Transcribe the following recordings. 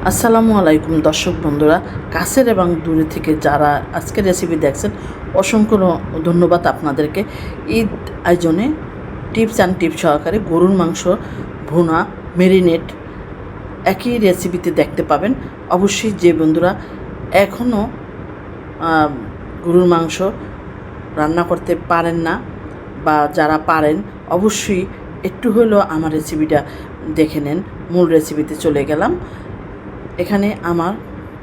আসসালামু আলাইকুম দর্শক বন্ধুরা, কাছের এবং দূরে থেকে যারা আজকের রেসিপি দেখছেন অসংখ্য ধন্যবাদ আপনাদেরকে। ঈদ আয়োজনে টিপস অ্যান্ড টিপস সহকারে গরুর মাংস ভুনা মেরিনেট একই রেসিপিতে দেখতে পাবেন। অবশ্যই যে বন্ধুরা এখনও গরুর মাংস রান্না করতে পারেন না বা যারা পারেন অবশ্যই একটু হলেও আমার রেসিপিটা দেখে নেন। মূল রেসিপিতে চলে গেলাম। এখানে আমার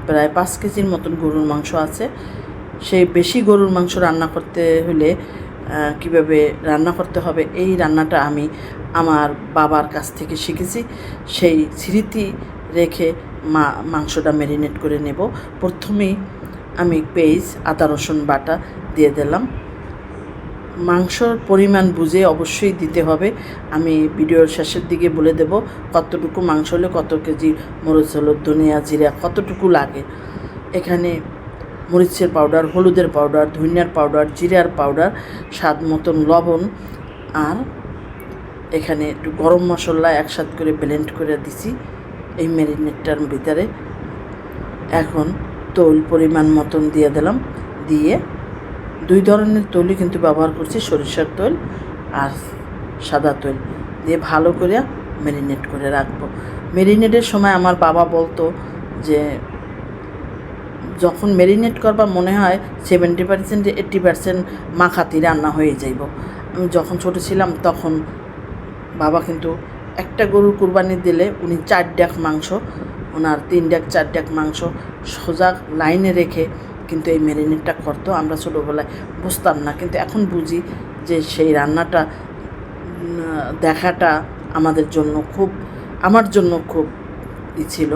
প্রায় 5 কেজির মতন গরুর মাংস আছে। সেই বেশি গরুর মাংস রান্না করতে হলে কীভাবে রান্না করতে হবে এই রান্নাটা আমি আমার বাবার কাছ থেকে শিখেছি। সেই স্মৃতি রেখে মাংসটা ম্যারিনেট করে নেব। প্রথমেই আমি পেঁয়াজ আদা রসুন বাটা দিয়ে দিলাম। মাংসর পরিমাণ বুঝে অবশ্যই দিতে হবে। আমি ভিডিওর শেষের দিকে বলে দেব কতটুকু মাংস হলে কত কেজি মরিচ, হলুদ, ধনিয়া, জিরা কতটুকু লাগে। এখানে মরিচের পাউডার, হলুদের পাউডার, ধনিয়ার পাউডার, জিরার পাউডার, স্বাদ মতন লবণ, আর এখানে একটু গরম মশলা একসাথে করে ব্লেন্ড করে দিছি এই ম্যারিনেটটার ভিতরে। এখন তৈল পরিমাণ মতন দিয়ে দিলাম। দিয়ে 2 ধরনের তৈলই কিন্তু ব্যবহার করছি, সরিষার তৈল আর সাদা তৈল দিয়ে ভালো করে ম্যারিনেট করে রাখবো। ম্যারিনেটের সময় আমার বাবা বলতো যে যখন ম্যারিনেট করবা মনে হয় 70% 80% মাখাতি রান্না হয়ে যাইব। আমি যখন ছোটো ছিলাম তখন বাবা কিন্তু একটা গরুর কুরবানি দিলে উনি 4 ডাক মাংস, ওনার 3 ডাক 4 ডাক মাংস সোজা লাইনে রেখে কিন্তু এই ম্যারিনেটটা করতো। আমরা ছোটোবেলায় বুঝতাম না, কিন্তু এখন বুঝি যে সেই রান্নাটা দেখাটা আমার জন্য খুব ছিল,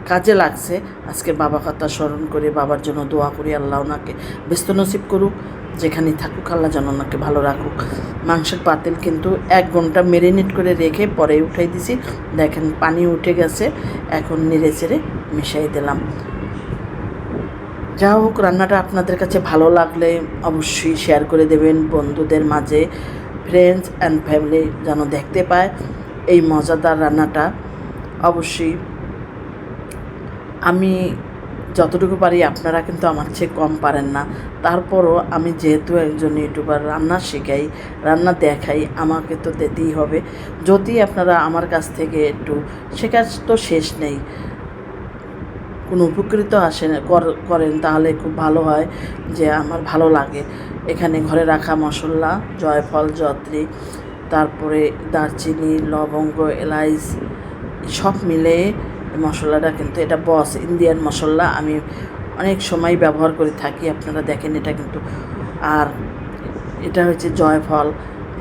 কাজে লাগছে। আজকে বাবা কথা স্মরণ করে বাবার জন্য দোয়া করি, আল্লাহ ওনাকে ব্যস্ত নসিব করুক, যেখানেই থাকুক আল্লাহ যেন ওনাকে ভালো রাখুক। মাংসের পাতিল কিন্তু 1 ঘন্টা ম্যারিনেট করে রেখে পরে উঠাই দিছি। দেখেন পানি উঠে গেছে, এখন নেড়ে চেড়ে মিশাই দিলাম। যা হোক, রান্নাটা আপনাদের কাছে ভালো লাগলে অবশ্যই শেয়ার করে দেবেন বন্ধুদের মাঝে, ফ্রেন্ডস অ্যান্ড ফ্যামিলি যেন দেখতে পায় এই মজাদার রান্নাটা। অবশ্যই আমি যতটুকু পারি, আপনারা কিন্তু আমার চেয়ে কম পারেন না। তারপরও আমি যেহেতু একজন ইউটিউবার, রান্না শেখাই, রান্না দেখাই, আমাকে তো দিতেই হবে। যদি আপনারা আমার কাছ থেকে একটু শেখার তো শেষ নেই, কোনো উপকৃত করেন তাহলে খুব ভালো হয়, যে আমার ভালো লাগে। এখানে ঘরে রাখা মশলা, জয়ফল, জয়ত্রী, তারপরে দারচিনি, লবঙ্গ, এলাচ সব মিলে মশলাটা কিন্তু এটা বস ইন্ডিয়ান মশলা, আমি অনেক সময় ব্যবহার করে থাকি। আপনারা দেখেন এটা কিন্তু, আর এটা হচ্ছে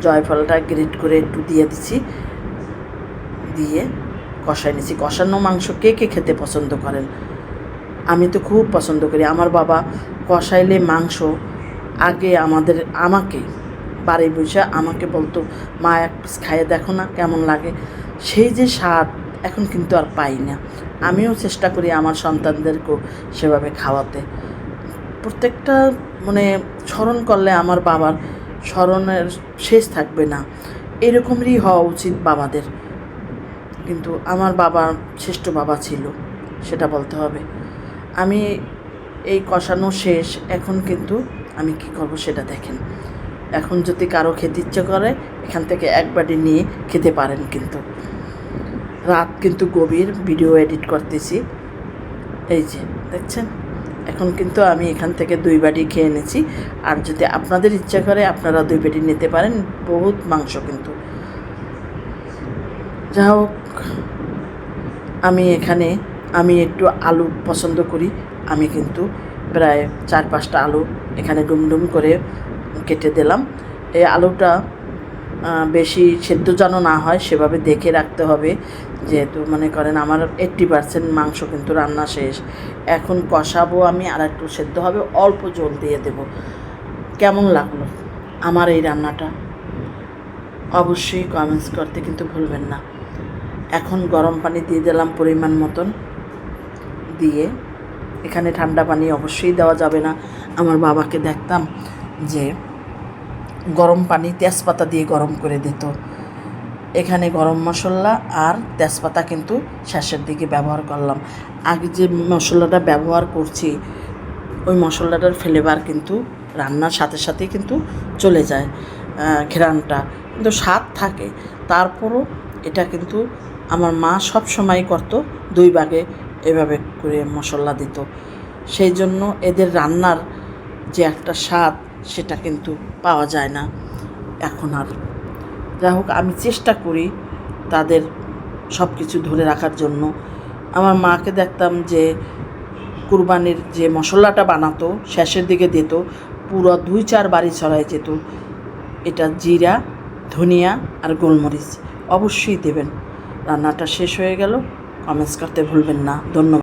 জয়ফলটা গ্রেট করে একটু দিয়ে দিচ্ছি, দিয়ে কষাই নিচ্ছি। কষানো মাংস কে কে খেতে পছন্দ করেন? আমি তো খুব পছন্দ করি। আমার বাবা কষাইলে মাংস আগে আমাকে বাড়ি বসে আমাকে বলতো, মা এক পিস খাইয়ে দেখো না কেমন লাগে। সেই যে স্বাদ এখন কিন্তু আর পাই না। আমিও চেষ্টা করি আমার সন্তানদেরকেও সেভাবে খাওয়াতে। প্রত্যেকটা স্মরণ করলে আমার বাবার স্মরণের শেষ থাকবে না, এরকমই হওয়া উচিত বাবাদের। কিন্তু আমার বাবা শ্রেষ্ঠ বাবা ছিল, সেটা বলতে হবে। আমি এই কষানো শেষ, এখন কিন্তু আমি কি করব সেটা দেখেন। এখন যদি কারো খেতে ইচ্ছে করে এখান থেকে 1 বাটি নিয়ে খেতে পারেন। কিন্তু রাত কিন্তু গভীর, ভিডিও এডিট করতেছি, এই যে দেখছেন। এখন কিন্তু আমি এখান থেকে 2 বাটি খেয়ে নিয়েছি। আর যদি আপনাদের ইচ্ছা করে আপনারা 2 বাটি নিতে পারেন, বহুত মাংস কিন্তু। যা হোক, আমি একটু আলু পছন্দ করি। আমি কিন্তু প্রায় 4-5টা আলু এখানে ডুমডুম করে কেটে দিলাম। এই আলুটা বেশি সেদ্ধ যেন না হয় সেভাবে দেখে রাখতে হবে, যেহেতু মনে করেন আমার 80% মাংস কিন্তু রান্না শেষ। এখন কষাবো আমি, আর একটু সেদ্ধ হবে, অল্প জল দিয়ে দেব। কেমন লাগলো আমার এই রান্নাটা অবশ্যই কমেন্টস করতে কিন্তু ভুলবেন না। এখন গরম পানি দিয়ে দিলাম পরিমাণ মতন, দিয়ে এখানে ঠান্ডা পানি অবশ্যই দেওয়া যাবে না। আমার বাবাকে দেখতাম যে গরম পানি তেজপাতা দিয়ে গরম করে দিত। এখানে গরম মশলা আর তেজপাতা কিন্তু শেষের দিকে ব্যবহার করলাম। আগে যে মশলাটা ব্যবহার করছি ওই মশলাটার ফ্লেভার কিন্তু রান্নার সাথে সাথেই কিন্তু চলে যায়, ঘ্রাণটা কিন্তু স্বাদ থাকে। তারপরও এটা কিন্তু আমার মা সব সময় করতো, 2 ভাগে এভাবে করে মশলা দিত। সেই জন্য এদের রান্নার যে একটা স্বাদ সেটা কিন্তু পাওয়া যায় না এখন আর। যাই হোক, আমি চেষ্টা করি তাদের সব কিছু ধরে রাখার জন্য। আমার মাকে দেখতাম যে কুরবানির যে মশলাটা বানাতো শেষের দিকে দিত, পুরো 2-4 বাড়ি ছড়াই যেত। এটা জিরা, ধনিয়া আর গোলমরিচ অবশ্যই দেবেন। রান্নাটা শেষ হয়ে গেল, কমেন্টস করতে ভুলবেন না। ধন্যবাদ।